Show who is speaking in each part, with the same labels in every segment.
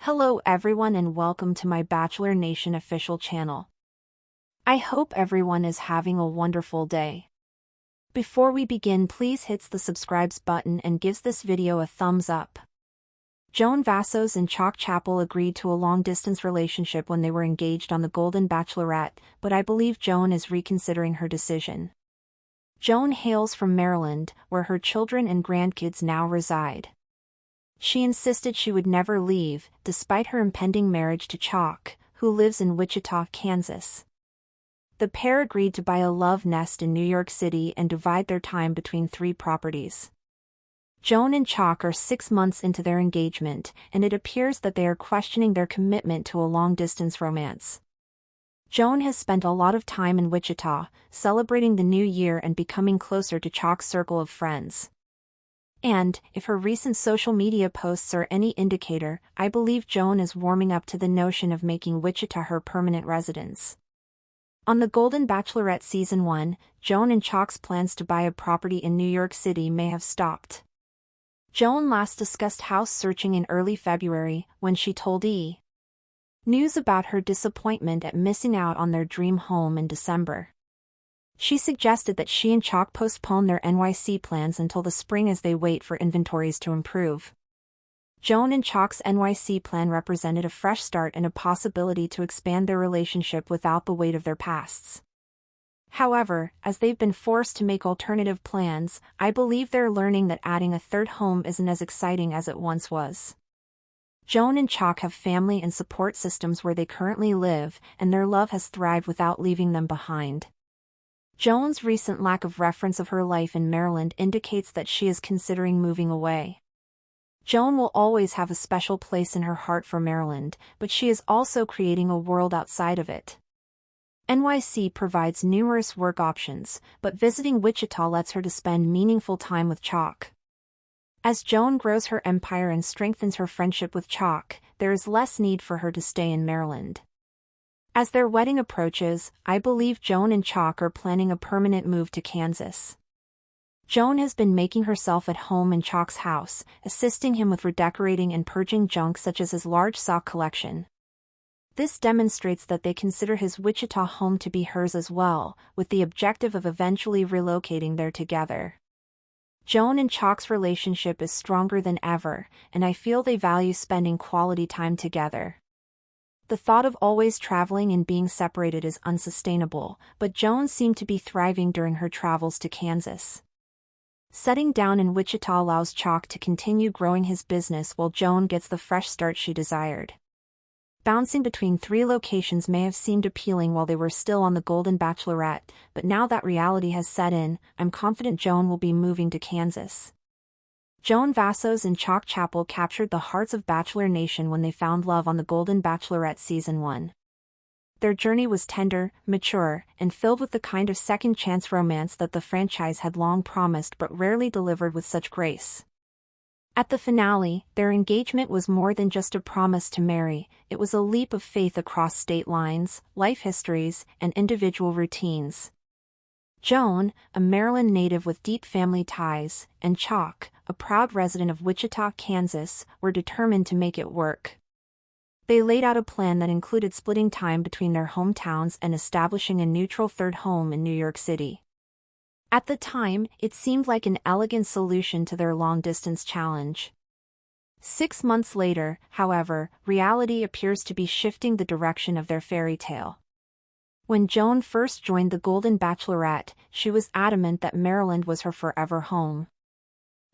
Speaker 1: Hello everyone and welcome to my Bachelor Nation official channel. I hope everyone is having a wonderful day. Before we begin, please hit the subscribe button and gives this video a thumbs up. Joan Vassos and Chalk Chapel agreed to a long-distance relationship when they were engaged on the Golden Bachelorette, but I believe Joan is reconsidering her decision. Joan hails from Maryland, where her children and grandkids now reside. She insisted she would never leave, despite her impending marriage to Chalk, who lives in Wichita, Kansas. The pair agreed to buy a love nest in New York City and divide their time between 3 properties. Joan and Chalk are 6 months into their engagement, and it appears that they are questioning their commitment to a long-distance romance. Joan has spent a lot of time in Wichita, celebrating the new year and becoming closer to Chalk's circle of friends. And, if her recent social media posts are any indicator, I believe Joan is warming up to the notion of making Wichita her permanent residence. On the Golden Bachelorette Season 1, Joan and Chalk's plans to buy a property in New York City may have stopped. Joan last discussed house searching in early February, when she told E! News about her disappointment at missing out on their dream home in December. She suggested that she and Chalk postpone their NYC plans until the spring as they wait for inventories to improve. Joan and Chalk's NYC plan represented a fresh start and a possibility to expand their relationship without the weight of their pasts. However, as they've been forced to make alternative plans, I believe they're learning that adding a third home isn't as exciting as it once was. Joan and Chalk have family and support systems where they currently live, and their love has thrived without leaving them behind. Joan's recent lack of reference of her life in Maryland indicates that she is considering moving away. Joan will always have a special place in her heart for Maryland, but she is also creating a world outside of it. NYC provides numerous work options, but visiting Wichita lets her to spend meaningful time with Chalk. As Joan grows her empire and strengthens her friendship with Chalk, there is less need for her to stay in Maryland. As their wedding approaches, I believe Joan and Chalk are planning a permanent move to Kansas. Joan has been making herself at home in Chalk's house, assisting him with redecorating and purging junk such as his large sock collection. This demonstrates that they consider his Wichita home to be hers as well, with the objective of eventually relocating there together. Joan and Chalk's relationship is stronger than ever, and I feel they value spending quality time together. The thought of always traveling and being separated is unsustainable, but Joan seemed to be thriving during her travels to Kansas. Settling down in Wichita allows Chalk to continue growing his business while Joan gets the fresh start she desired. Bouncing between 3 locations may have seemed appealing while they were still on the Golden Bachelorette, but now that reality has set in, I'm confident Joan will be moving to Kansas. Joan Vassos and Chalk Chapel captured the hearts of Bachelor Nation when they found love on the Golden Bachelorette Season 1. Their journey was tender, mature, and filled with the kind of second-chance romance that the franchise had long promised but rarely delivered with such grace. At the finale, their engagement was more than just a promise to marry, it was a leap of faith across state lines, life histories, and individual routines. Joan, a Maryland native with deep family ties, and Chalk, a proud resident of Wichita, Kansas, were determined to make it work. They laid out a plan that included splitting time between their hometowns and establishing a neutral third home in New York City. At the time, it seemed like an elegant solution to their long-distance challenge. 6 months later, however, reality appears to be shifting the direction of their fairy tale. When Joan first joined the Golden Bachelorette, she was adamant that Maryland was her forever home.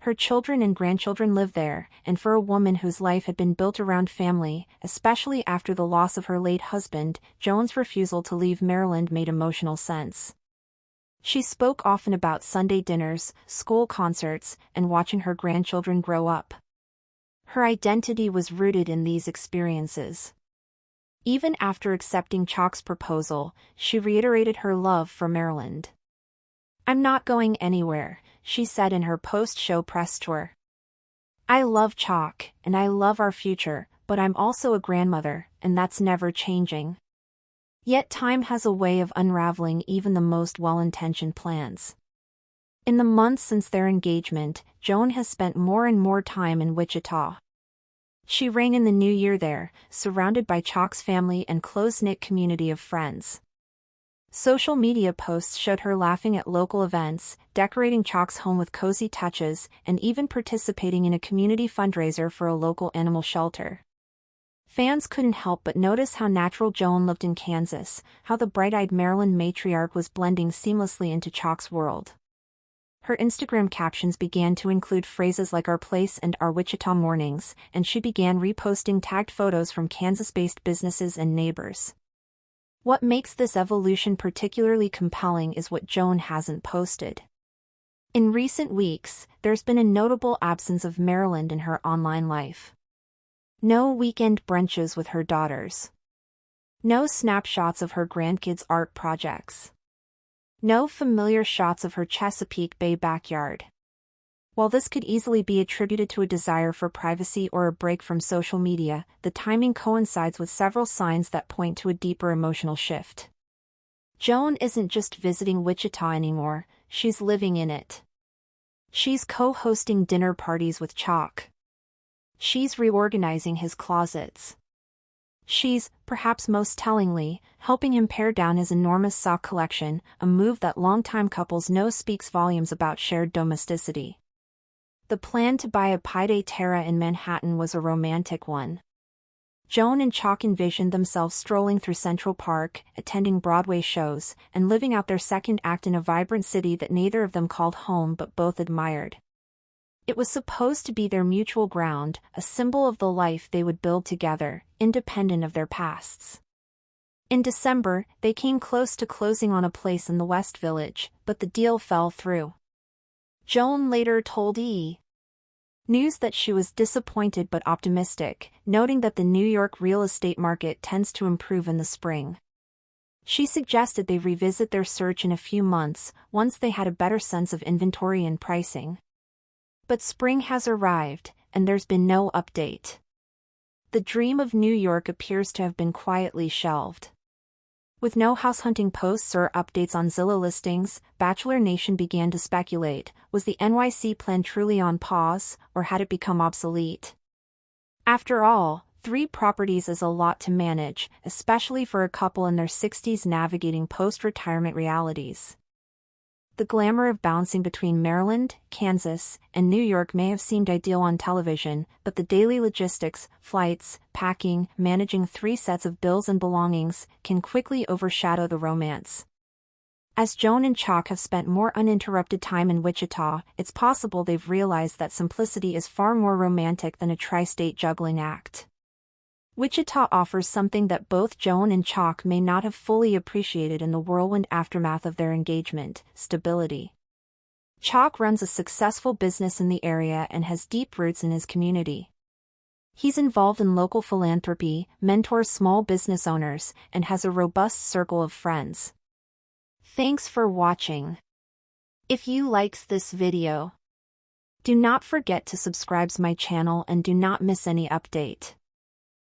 Speaker 1: Her children and grandchildren live there, and for a woman whose life had been built around family, especially after the loss of her late husband, Joan's refusal to leave Maryland made emotional sense. She spoke often about Sunday dinners, school concerts, and watching her grandchildren grow up. Her identity was rooted in these experiences. Even after accepting Chalk's proposal, she reiterated her love for Maryland. "I'm not going anywhere," she said in her post-show press tour. "I love Chalk, and I love our future, but I'm also a grandmother, and that's never changing." Yet time has a way of unraveling even the most well-intentioned plans. In the months since their engagement, Joan has spent more and more time in Wichita. She rang in the new year there, surrounded by Chalk's family and close-knit community of friends. Social media posts showed her laughing at local events, decorating Chalk's home with cozy touches, and even participating in a community fundraiser for a local animal shelter. Fans couldn't help but notice how natural Joan looked in Kansas, how the bright-eyed Maryland matriarch was blending seamlessly into Chalk's world. Her Instagram captions began to include phrases like "our place" and "our Wichita mornings," and she began reposting tagged photos from Kansas-based businesses and neighbors. What makes this evolution particularly compelling is what Joan hasn't posted. In recent weeks, there's been a notable absence of Maryland in her online life. No weekend brunches with her daughters. No snapshots of her grandkids' art projects. No familiar shots of her Chesapeake Bay backyard. While this could easily be attributed to a desire for privacy or a break from social media, the timing coincides with several signs that point to a deeper emotional shift. Joan isn't just visiting Wichita anymore, she's living in it. She's co-hosting dinner parties with Chalk. She's reorganizing his closets. She's, perhaps most tellingly, helping him pare down his enormous sock collection, a move that longtime couples know speaks volumes about shared domesticity. The plan to buy a pied terra in Manhattan was a romantic one. Joan and Chalk envisioned themselves strolling through Central Park, attending Broadway shows, and living out their second act in a vibrant city that neither of them called home but both admired. It was supposed to be their mutual ground, a symbol of the life they would build together, independent of their pasts. In December, they came close to closing on a place in the West Village, but the deal fell through. Joan later told E! News that she was disappointed but optimistic, noting that the New York real estate market tends to improve in the spring. She suggested they revisit their search in a few months, once they had a better sense of inventory and pricing. But spring has arrived, and there's been no update. The dream of New York appears to have been quietly shelved. With no house hunting posts or updates on Zillow listings, Bachelor Nation began to speculate, was the NYC plan truly on pause, or had it become obsolete? After all, 3 properties is a lot to manage, especially for a couple in their 60s navigating post-retirement realities. The glamour of bouncing between Maryland, Kansas, and New York may have seemed ideal on television, but the daily logistics, flights, packing, managing 3 sets of bills and belongings, can quickly overshadow the romance. As Joan and Chalk have spent more uninterrupted time in Wichita, it's possible they've realized that simplicity is far more romantic than a tri-state juggling act. Wichita offers something that both Joan and Chalk may not have fully appreciated in the whirlwind aftermath of their engagement: stability. Chalk runs a successful business in the area and has deep roots in his community. He's involved in local philanthropy, mentors small business owners, and has a robust circle of friends. Thanks for watching. If you likes this video, do not forget to subscribe to my channel and do not miss any update.